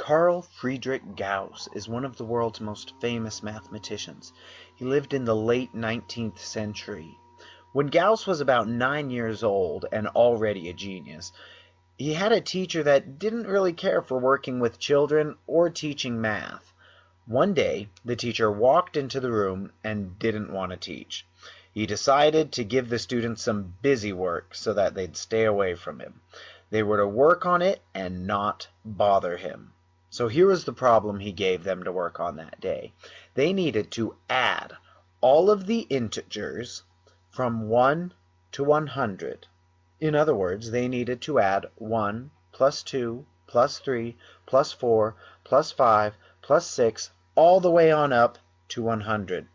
Carl Friedrich Gauss is one of the world's most famous mathematicians. He lived in the late 19th century. When Gauss was about 9 years old and already a genius, he had a teacher that didn't really care for working with children or teaching math. One day, the teacher walked into the room and didn't want to teach. He decided to give the students some busy work so that they'd stay away from him. They were to work on it and not bother him. So here was the problem he gave them to work on that day. They needed to add all of the integers from 1 to 100. In other words, they needed to add 1 plus 2 plus 3 plus 4 plus 5 plus 6 all the way on up to 100.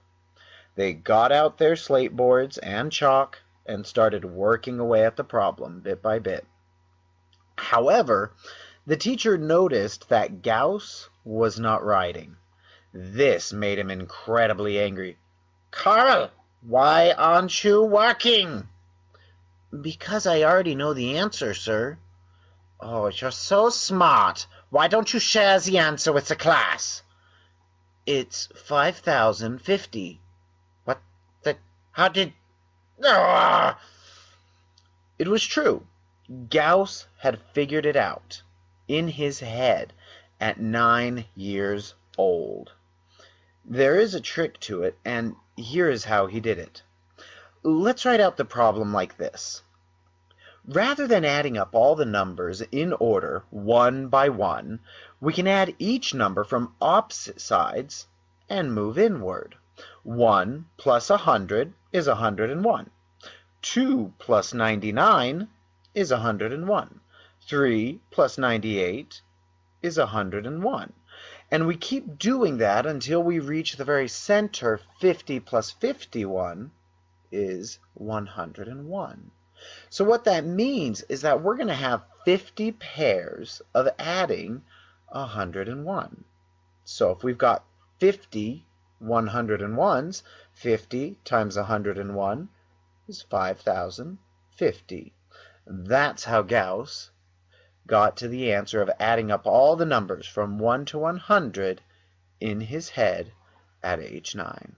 They got out their slate boards and chalk and started working away at the problem bit by bit. However, the teacher noticed that Gauss was not writing. This made him incredibly angry. "Carl, why aren't you working?" "Because I already know the answer, sir." "Oh, you're so smart. Why don't you share the answer with the class?" "It's 5,050. What the? How did... Ah! It was true. Gauss had figured it out in his head at 9 years old. There is a trick to it, and here is how he did it. Let's write out the problem like this. Rather than adding up all the numbers in order, one by one, we can add each number from opposite sides and move inward. 1 plus 100 is 101. 2 plus 99 is 101. 3 plus 98 is 101. And we keep doing that until we reach the very center. 50 plus 51 is 101. So what that means is that we're going to have 50 pairs of adding 101. So if we've got 50 101s, 50 times 101 is 5,050. That's how Gauss got to the answer of adding up all the numbers from 1 to 100 in his head at age 9.